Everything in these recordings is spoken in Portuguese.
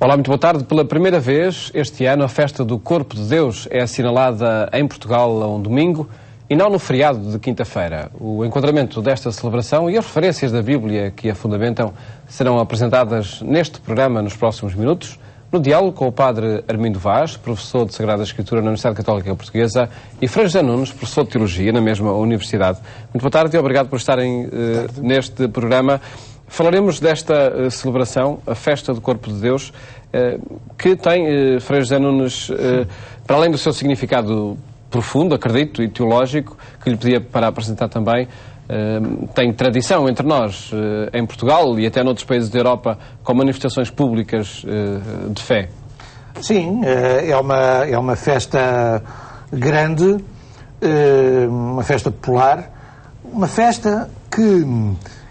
Olá, muito boa tarde. Pela primeira vez este ano a festa do Corpo de Deus é assinalada em Portugal a um domingo e não no feriado de quinta-feira. O enquadramento desta celebração e as referências da Bíblia que a fundamentam serão apresentadas neste programa nos próximos minutos, no diálogo com o Padre Armindo Vaz, professor de Sagrada Escritura na Universidade Católica Portuguesa, e Frei José Nunes, professor de Teologia na mesma universidade. Muito boa tarde e obrigado por estarem neste programa. Falaremos desta celebração, a Festa do Corpo de Deus, que tem, Frei José Nunes, para além do seu significado profundo, acredito, e teológico, que lhe pedia para apresentar também, tem tradição entre nós, em Portugal e até noutros países da Europa, com manifestações públicas de fé. Sim, é uma festa grande, uma festa popular, uma festa que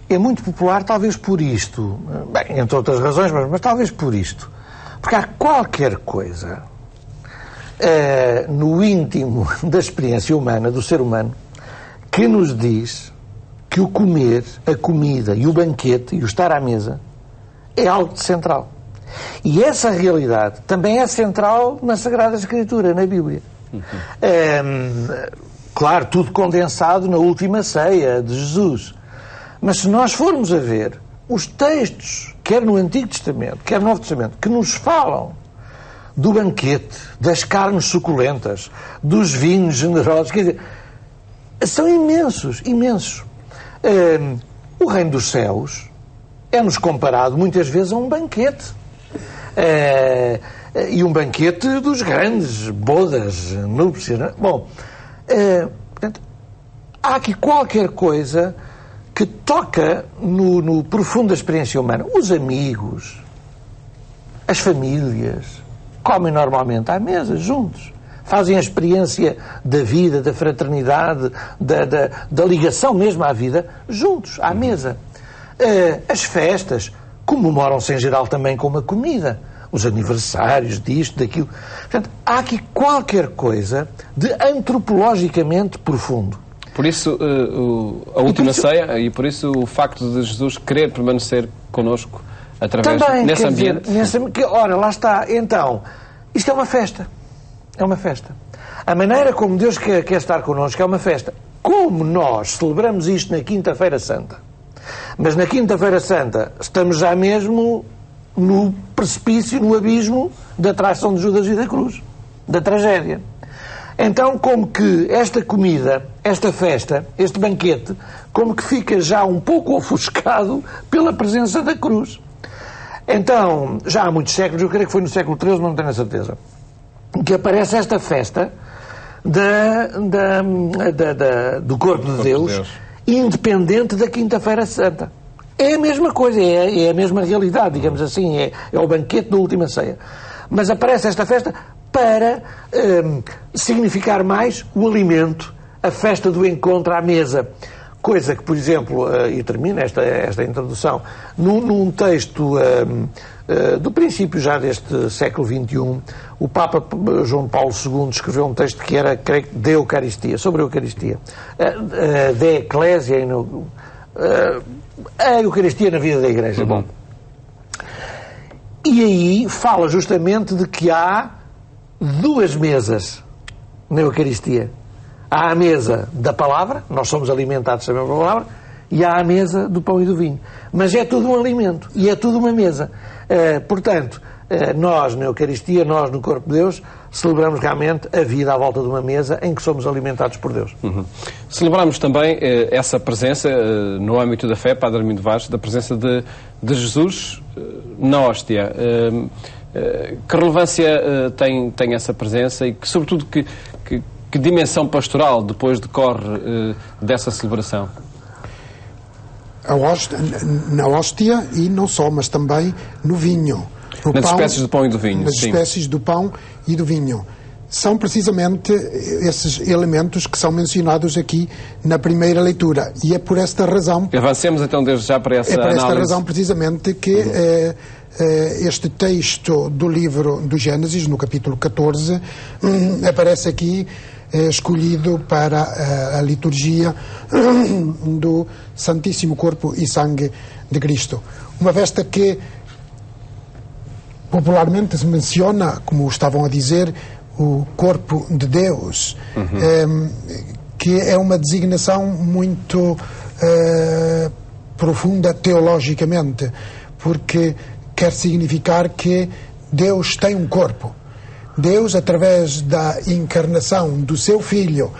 é muito popular talvez por isto, bem, entre outras razões, mas talvez por isto. Porque há qualquer coisa no íntimo da experiência humana, do ser humano, que nos diz que o comer, a comida e o banquete e o estar à mesa é algo de central. E essa realidade também é central na Sagrada Escritura, na Bíblia. Claro, tudo condensado na última ceia de Jesus. Mas se nós formos a ver os textos, quer no Antigo Testamento, quer no Novo Testamento, que nos falam do banquete, das carnes suculentas, dos vinhos generosos, quer dizer, são imensos, imensos. O reino dos céus é-nos comparado muitas vezes a um banquete. E um banquete dos grandes bodas núpcias. Bom, portanto, há aqui qualquer coisa que toca no profundo da experiência humana. Os amigos, as famílias, comem normalmente à mesa, juntos. Fazem a experiência da vida, da fraternidade, da ligação mesmo à vida, juntos, à mesa. As festas comemoram-se em geral também com uma comida. Os aniversários disto, daquilo. Portanto, há aqui qualquer coisa de antropologicamente profundo. Por isso, a última ceia, e por isso o facto de Jesus querer permanecer connosco através nesse ambiente. Ora, lá está. Então, isto é uma festa. É uma festa. A maneira como Deus quer estar connosco é uma festa. Como nós celebramos isto na Quinta-feira Santa, mas na Quinta-feira Santa estamos já mesmo no precipício, no abismo da traição de Judas e da cruz, da tragédia. Então, como que esta comida, esta festa, este banquete, como que fica já um pouco ofuscado pela presença da cruz. Então, já há muitos séculos, eu creio que foi no século XIII, não tenho a certeza, que aparece esta festa do Corpo de Deus, independente da Quinta-feira Santa. É a mesma coisa, é a mesma realidade, digamos assim, é o banquete da última ceia. Mas aparece esta festa para significar mais o alimento, a festa do encontro à mesa. Coisa que, por exemplo, e termina esta introdução, num texto do princípio já deste século XXI, o Papa João Paulo II escreveu um texto que era, creio, de Eucaristia, sobre a Eucaristia. Da Eclésia, a Eucaristia na vida da Igreja. Bom. E aí fala justamente de que há duas mesas na Eucaristia. Há a mesa da palavra, nós somos alimentados também pela palavra, e há a mesa do pão e do vinho. Mas é tudo um alimento, e é tudo uma mesa. Portanto, nós na Eucaristia, nós no Corpo de Deus, celebramos realmente a vida à volta de uma mesa em que somos alimentados por Deus. Celebramos também essa presença, no âmbito da fé, Padre Armindo Vaz, da presença de Jesus na hóstia. Que relevância tem essa presença e que, sobretudo, que dimensão pastoral depois decorre dessa celebração? Na hóstia e não só, mas também no vinho. Nas espécies do pão e do vinho. Nas espécies do pão e do vinho. São precisamente esses elementos que são mencionados aqui na primeira leitura. E é por esta razão... Avancemos então desde já para essa análise. É por esta razão precisamente que este texto do livro do Gênesis, no capítulo 14, aparece aqui escolhido para a liturgia do Santíssimo Corpo e Sangue de Cristo. Uma festa que popularmente se menciona, como estavam a dizer, o corpo de Deus, que é uma designação muito profunda teologicamente, porque quer significar que Deus tem um corpo. Deus, através da encarnação do seu Filho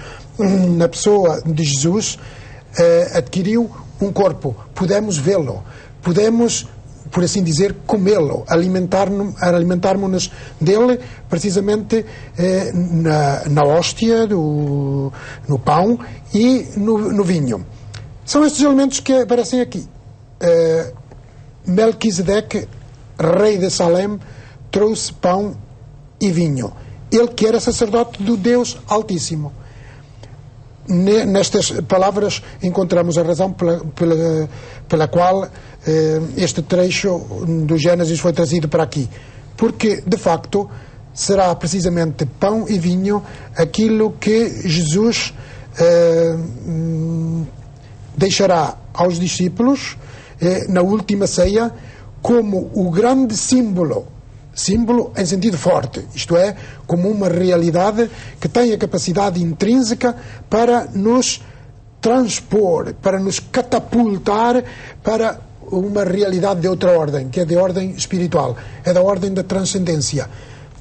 na pessoa de Jesus, adquiriu um corpo. Podemos vê-lo, podemos, por assim dizer, comê-lo, alimentarmos-nos dele, precisamente na hóstia, no pão e no vinho. São estes elementos que aparecem aqui. Melquisedeque, rei de Salém, trouxe pão e vinho. Ele que era sacerdote do Deus Altíssimo. Nestas palavras encontramos a razão pela qual este trecho do Gênesis foi trazido para aqui. Porque, de facto, será precisamente pão e vinho aquilo que Jesus deixará aos discípulos na última ceia como o grande símbolo em sentido forte, isto é, como uma realidade que tem a capacidade intrínseca para nos transpor, para nos catapultar para uma realidade de outra ordem, que é de ordem espiritual, é da ordem da transcendência.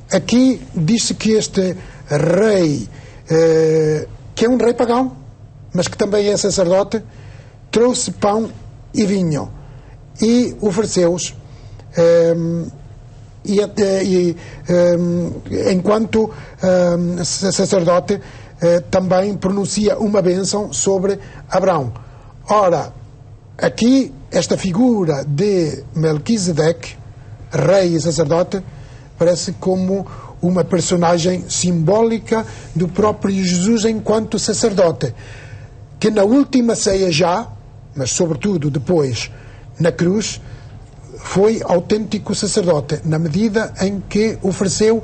Aqui diz-se que este rei, que é um rei pagão, mas que também é sacerdote, trouxe pão e vinho e ofereceu-os, enquanto sacerdote também pronuncia uma bênção sobre Abraão. Ora, aqui esta figura de Melquisedeque, rei e sacerdote, parece como uma personagem simbólica do próprio Jesus enquanto sacerdote, que na última ceia já, mas sobretudo depois na cruz, foi autêntico sacerdote, na medida em que ofereceu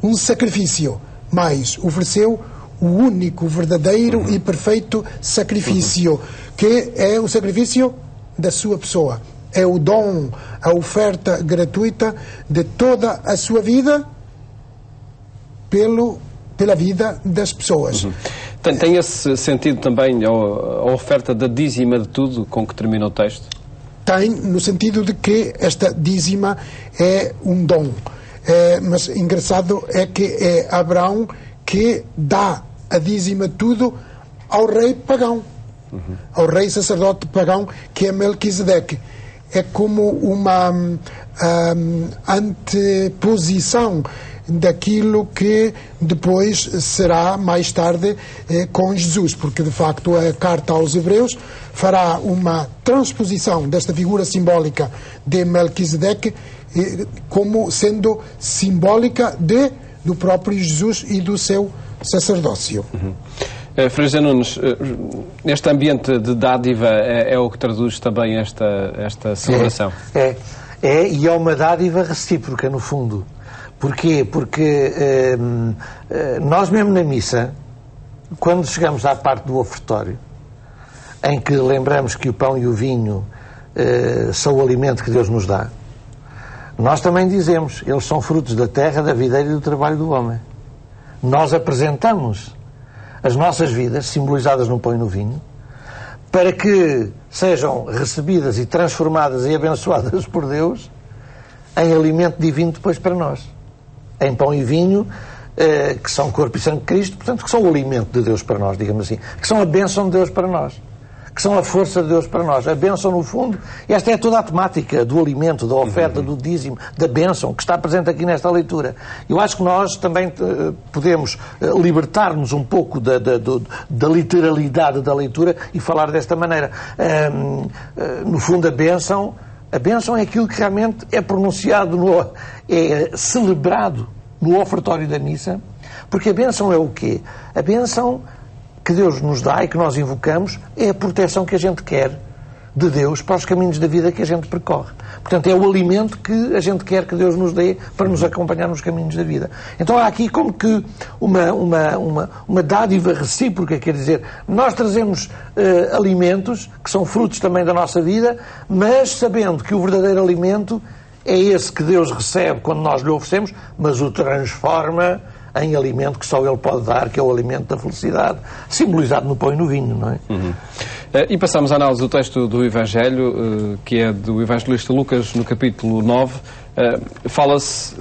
um sacrifício, mas ofereceu o único, verdadeiro e perfeito sacrifício, que é o sacrifício da sua pessoa. É o dom, a oferta gratuita de toda a sua vida pela vida das pessoas. Tem esse sentido também a oferta da dízima de tudo com que termina o texto? Tem, no sentido de que esta dízima é um dom. Mas engraçado é que é Abraão que dá a dízima de tudo ao rei pagão, ao rei sacerdote pagão, que é Melquisedeque. É como uma anteposição daquilo que depois será mais tarde com Jesus, porque de facto a carta aos Hebreus fará uma transposição desta figura simbólica de Melquisedeque como sendo simbólica do próprio Jesus e do seu sacerdócio. Frei José Nunes, este ambiente de dádiva é o que traduz também esta celebração? E é uma dádiva recíproca, no fundo. Porquê? Porque nós mesmo na missa, quando chegamos à parte do ofertório, em que lembramos que o pão e o vinho são o alimento que Deus nos dá, nós também dizemos, eles são frutos da terra, da videira e do trabalho do homem. Nós apresentamos as nossas vidas, simbolizadas no pão e no vinho, para que sejam recebidas e transformadas e abençoadas por Deus em alimento divino depois para nós. Em pão e vinho, que são corpo e sangue de Cristo, portanto, que são o alimento de Deus para nós, digamos assim, que são a bênção de Deus para nós, que são a força de Deus para nós. A bênção, no fundo, esta é toda a temática do alimento, da oferta, do dízimo, da bênção, que está presente aqui nesta leitura. Eu acho que nós também podemos libertar-nos um pouco da literalidade da leitura e falar desta maneira. No fundo, a bênção é aquilo que realmente é pronunciado, é celebrado no ofertório da missa, porque a bênção é o quê? A bênção que Deus nos dá e que nós invocamos é a proteção que a gente quer de Deus para os caminhos da vida que a gente percorre. Portanto, é o alimento que a gente quer que Deus nos dê para nos acompanhar nos caminhos da vida. Então há aqui como que uma dádiva recíproca, quer dizer, nós trazemos alimentos que são frutos também da nossa vida, mas sabendo que o verdadeiro alimento é esse que Deus recebe quando nós lhe oferecemos, mas o transforma em alimento que só Ele pode dar, que é o alimento da felicidade, simbolizado no pão e no vinho, não é? E passamos à análise do texto do Evangelho, que é do evangelista Lucas, no capítulo 9. Fala-se,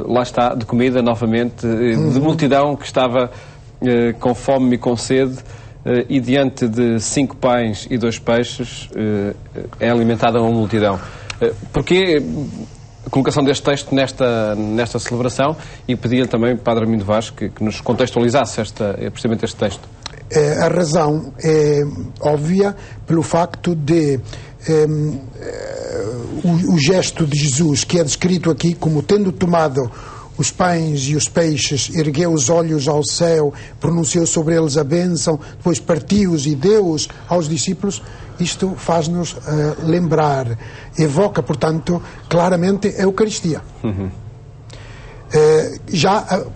lá está, de comida, novamente, de multidão que estava com fome e com sede, e diante de 5 pães e 2 peixes é alimentada uma multidão. Porquê a colocação deste texto nesta celebração? E pedia também, Padre Armindo Vaz, que nos contextualizasse precisamente este texto. A razão é óbvia pelo facto de o gesto de Jesus, que é descrito aqui como tendo tomado os pães e os peixes, ergueu os olhos ao céu, pronunciou sobre eles a bênção, depois partiu-os e deu-os aos discípulos. Isto faz-nos lembrar, evoca, portanto, claramente a Eucaristia.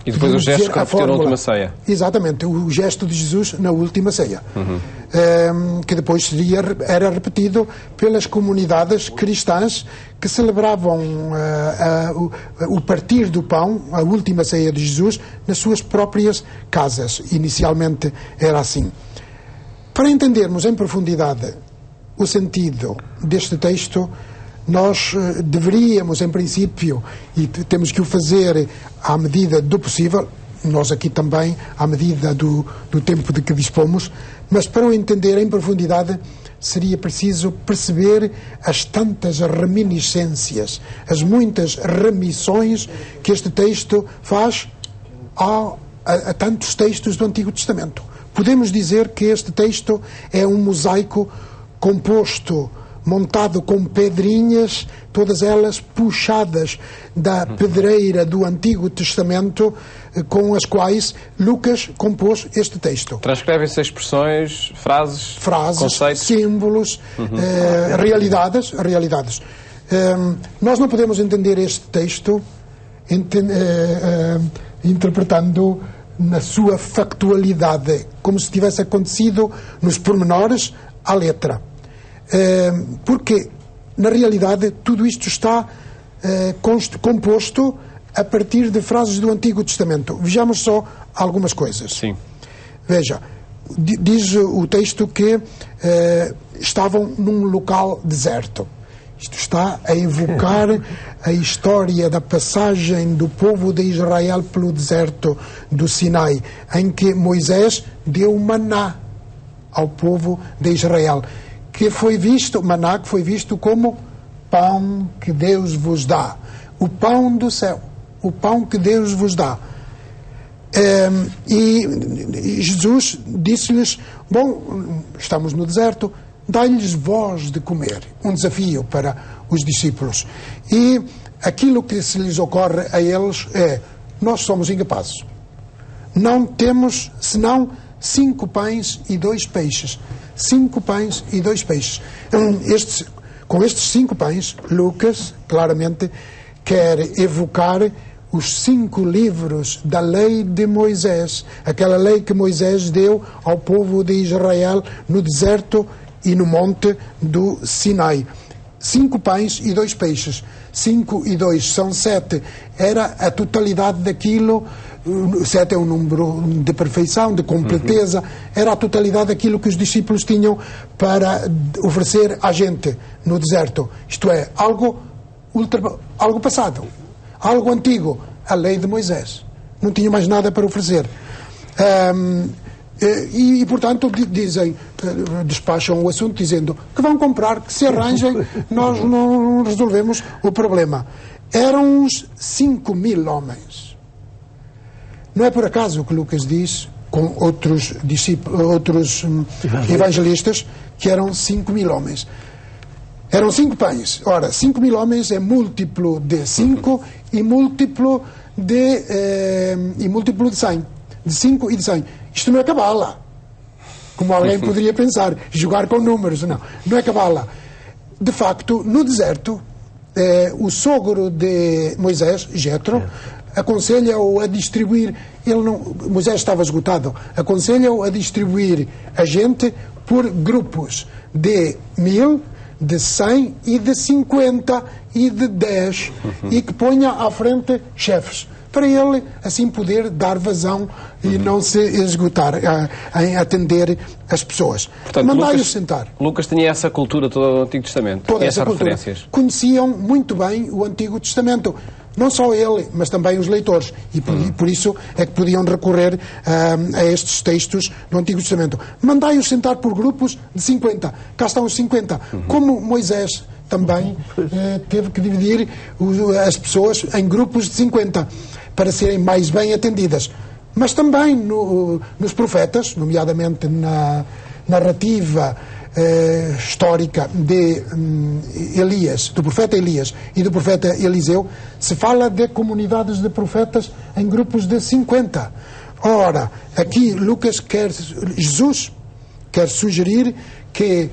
E depois o gesto que refletiu na última ceia. Exatamente, o gesto de Jesus na última ceia. Que depois era repetido pelas comunidades cristãs que celebravam o partir do pão, a última ceia de Jesus, nas suas próprias casas. Inicialmente era assim. Para entendermos em profundidade o sentido deste texto, nós deveríamos, em princípio, e temos que o fazer à medida do possível, nós aqui também, à medida do tempo de que dispomos, mas para o entender em profundidade seria preciso perceber as tantas reminiscências, as muitas remissões que este texto faz a tantos textos do Antigo Testamento. Podemos dizer que este texto é um mosaico composto, montado com pedrinhas, todas elas puxadas da pedreira do Antigo Testamento, com as quais Lucas compôs este texto. Transcrevem-se expressões, frases, conceitos, símbolos, realidades. Nós não podemos entender este texto interpretando na sua factualidade, como se tivesse acontecido nos pormenores à letra. Porque, na realidade, tudo isto está composto a partir de frases do Antigo Testamento. Vejamos só algumas coisas. Sim. Veja, diz o texto que estavam num local deserto. Isto está a evocar a história da passagem do povo de Israel pelo deserto do Sinai, em que Moisés deu maná ao povo de Israel, que foi visto, maná que foi visto como pão que Deus vos dá, o pão do céu, o pão que Deus vos dá. E Jesus disse-lhes: bom, estamos no deserto, dai-lhes vós de comer. Um desafio para os discípulos. E aquilo que se lhes ocorre a eles é: nós somos incapazes. Não temos senão 5 pães e 2 peixes. 5 pães e 2 peixes. Com estes 5 pães, Lucas claramente quer evocar os 5 livros da lei de Moisés, aquela lei que Moisés deu ao povo de Israel no deserto e no monte do Sinai. 5 pães e 2 peixes. 5 e 2 são 7. Era a totalidade daquilo. 7 é um número de perfeição, de completeza. Era a totalidade daquilo que os discípulos tinham para oferecer à gente no deserto. Isto é, algo passado, algo antigo, a lei de Moisés. Não tinha mais nada para oferecer. E, portanto, despacham o assunto dizendo que vão comprar, que se arranjem, nós não resolvemos o problema. Eram uns 5.000 homens. Não é por acaso que Lucas diz, com outros evangelistas, que eram 5.000 homens. Eram 5 pães. Ora, 5.000 homens é múltiplo de 5 e múltiplo de 100. De 5 e de 100. Isto não é cabala, como alguém poderia pensar, jogar com números. Não é cabala. De facto, no deserto, o sogro de Moisés, Jetro, aconselha-o a distribuir. Moisés estava esgotado. Aconselha-o a distribuir a gente por grupos de 1.000, de 100 e de 50. e de 10 e que ponha à frente chefes, para ele assim poder dar vazão e não se esgotar em atender as pessoas. Portanto, mandai-os sentar. Lucas tinha essa cultura toda do Antigo Testamento, Toda essa essas cultura. referências. Conheciam muito bem o Antigo Testamento. Não só ele, mas também os leitores. E por isso é que podiam recorrer a estes textos do Antigo Testamento. Mandai-os sentar por grupos de 50. Cá estão os 50. Como Moisés também teve que dividir as pessoas em grupos de 50 para serem mais bem atendidas. Mas também nos profetas, nomeadamente na narrativa histórica de Elias, do profeta Elias e do profeta Eliseu, se fala de comunidades de profetas em grupos de 50. Ora, aqui Jesus quer sugerir que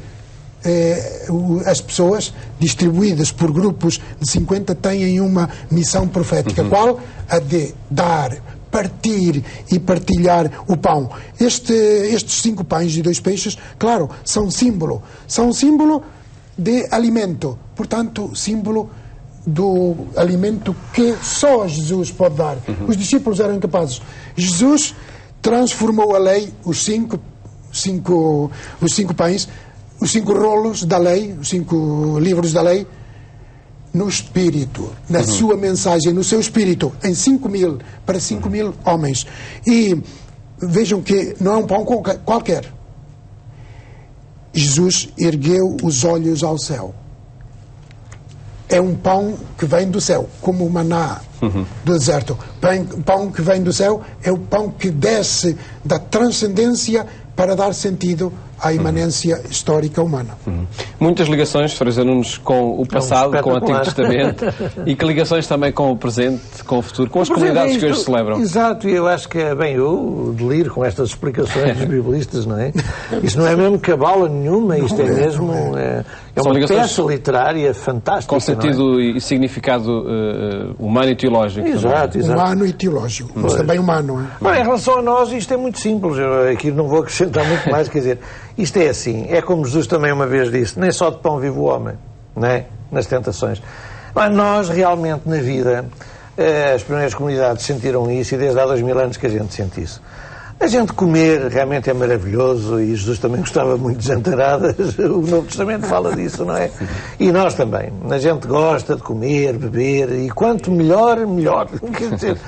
as pessoas distribuídas por grupos de 50 têm uma missão profética. Qual? A de dar, partir e partilhar o pão. Estes 5 pães e 2 peixes, claro, são símbolo de alimento, portanto, símbolo do alimento que só Jesus pode dar. Os discípulos eram incapazes. Jesus transformou a lei, os 5 pães, os 5 rolos da lei, os 5 livros da lei, no espírito, na sua mensagem, no seu espírito, em 5.000, para 5.000 homens. E vejam que não é um pão qualquer. Jesus ergueu os olhos ao céu. É um pão que vem do céu, como o maná do deserto. Pão que vem do céu é o pão que desce da transcendência para dar sentido à imanência histórica humana. Muitas ligações, Fraser Nunes, com o passado, com o Antigo Testamento, e que ligações também com o presente, com o futuro, com as comunidades que hoje celebram. Exato, e eu acho que é bem eu deliro com estas explicações dos biblistas, não é? Isto não é mesmo cabala nenhuma, isto é mesmo... É uma peça literária fantástica. Com sentido e significado humano e teológico. Exato. Humano e teológico, mas também humano. Bom, em relação a nós, isto é muito simples. Eu aqui não vou acrescentar muito mais, quer dizer, isto é assim, é como Jesus também uma vez disse, nem só de pão vive o homem, não é? Nas tentações. Mas nós, realmente, na vida, as primeiras comunidades sentiram isso e desde há 2000 anos que a gente sente isso. A gente comer realmente é maravilhoso e Jesus também gostava muito de jantaradas, o Novo Testamento fala disso, não é? E nós também. A gente gosta de comer, beber e quanto melhor, melhor. Quer dizer,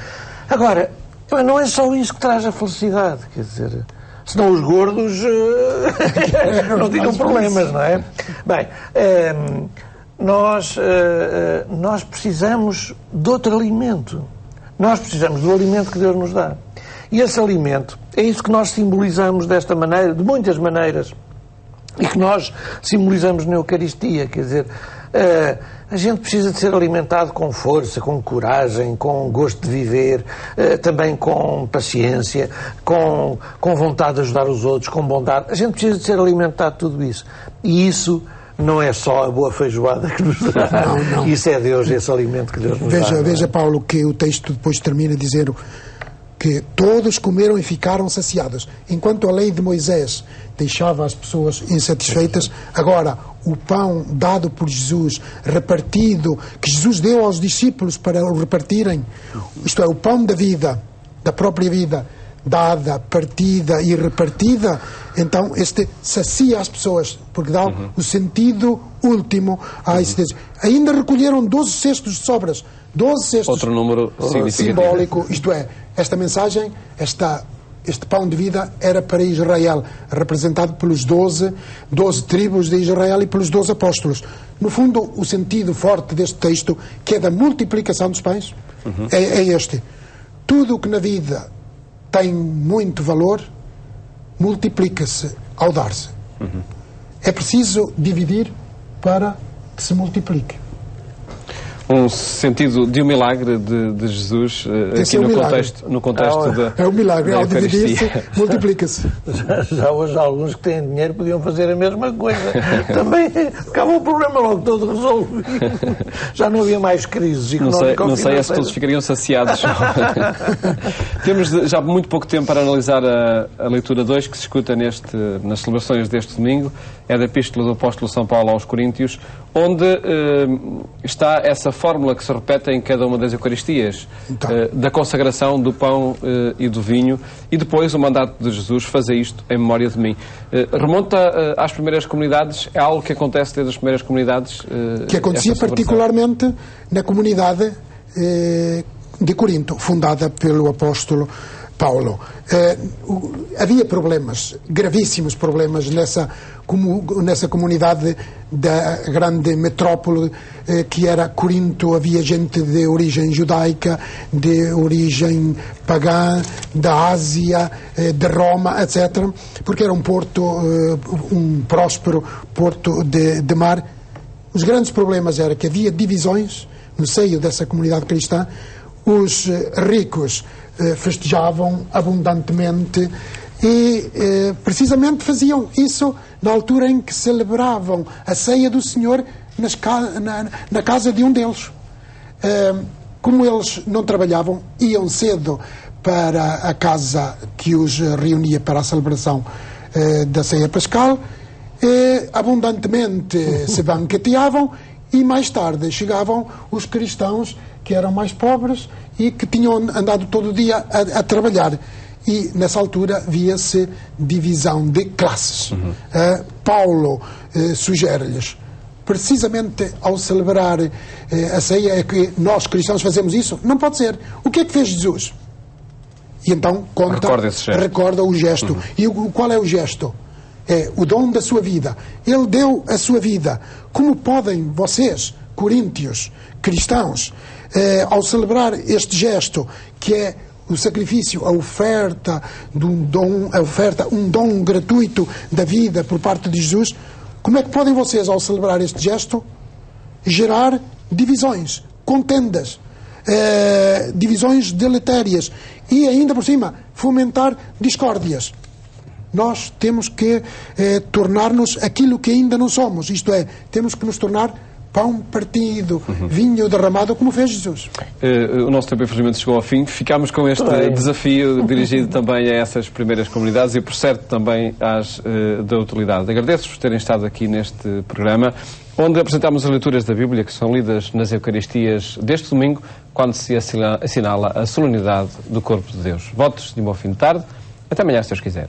agora, não é só isso que traz a felicidade, quer dizer, senão os gordos não tinham problemas, não é? Bem, nós precisamos de outro alimento. Nós precisamos do alimento que Deus nos dá. E esse alimento é isso que nós simbolizamos desta maneira, de muitas maneiras, e que nós simbolizamos na Eucaristia. Quer dizer, a gente precisa de ser alimentado com força, com coragem, com gosto de viver, também com paciência, com vontade de ajudar os outros, com bondade. A gente precisa de ser alimentado de tudo isso. E isso não é só a boa feijoada que nos dá. Não. Isso é Deus, esse alimento que Deus nos dá. Veja, Paulo, que o texto depois termina dizendo que todos comeram e ficaram saciados. Enquanto a lei de Moisés deixava as pessoas insatisfeitas, agora o pão dado por Jesus, repartido, que Jesus deu aos discípulos para o repartirem, isto é, o pão da vida, da própria vida, dada, partida e repartida, então este sacia as pessoas, porque dá o sentido último a existência. Ainda recolheram 12 cestos de sobras, 12 cestos. Outro número simbólico, isto é, esta mensagem, este pão de vida era para Israel, representado pelos 12 tribos de Israel e pelos 12 apóstolos. No fundo, o sentido forte deste texto, que é da multiplicação dos pães, é este. Tudo o que na vida tem muito valor, multiplica-se ao dar-se. É preciso dividir para que se multiplique. Um sentido de um milagre de Jesus aqui no contexto da é um milagre, ao dividir-se, multiplica-se. Já hoje alguns que têm dinheiro podiam fazer a mesma coisa. Também acabou o problema logo todo resolvido. Já não havia mais crises económicas. Não sei se todos ficariam saciados. Temos já muito pouco tempo para analisar a leitura 2 que se escuta nas celebrações deste domingo. É da Epístola do Apóstolo São Paulo aos Coríntios, onde está essa fórmula que se repete em cada uma das Eucaristias, da consagração do pão e do vinho, e depois o mandato de Jesus, fazer isto em memória de mim. Remonta às primeiras comunidades, é algo que acontece desde as primeiras comunidades? Que acontecia particularmente na comunidade de Corinto, fundada pelo apóstolo Paulo. Havia problemas, gravíssimos problemas nessa comunidade da grande metrópole que era Corinto. Havia gente de origem judaica, de origem pagã, da Ásia, de Roma, etc. Porque era um porto, um próspero porto de mar. Os grandes problemas era que havia divisões no seio dessa comunidade cristã. Os ricos festejavam abundantemente e precisamente faziam isso na altura em que celebravam a ceia do Senhor na casa de um deles. Como eles não trabalhavam, iam cedo para a casa que os reunia para a celebração da ceia pascal, abundantemente se banqueteavam e mais tarde chegavam os cristãos que eram mais pobres e que tinham andado todo o dia a trabalhar. E nessa altura via-se divisão de classes. Paulo sugere-lhes, precisamente ao celebrar a ceia, é que nós cristãos fazemos isso? Não pode ser. O que é que fez Jesus? E então recorda o gesto. E qual é o gesto? É o dom da sua vida. Ele deu a sua vida. Como podem vocês, coríntios, cristãos, ao celebrar este gesto, que é o sacrifício, a oferta de um dom gratuito da vida por parte de Jesus, como é que podem vocês, ao celebrar este gesto, gerar divisões, contendas, divisões deletérias e, ainda por cima, fomentar discórdias? Nós temos que tornar-nos aquilo que ainda não somos, isto é, temos que nos tornar pão partido, vinho derramado, como fez Jesus. O nosso tempo, infelizmente, chegou ao fim. Ficámos com este desafio dirigido também a essas primeiras comunidades e, por certo, também às da utilidade. Agradeço-vos por terem estado aqui neste programa, onde apresentamos as leituras da Bíblia que são lidas nas Eucaristias deste domingo, quando se assinala a solenidade do Corpo de Deus. Votos de um bom fim de tarde. Até amanhã, se Deus quiser.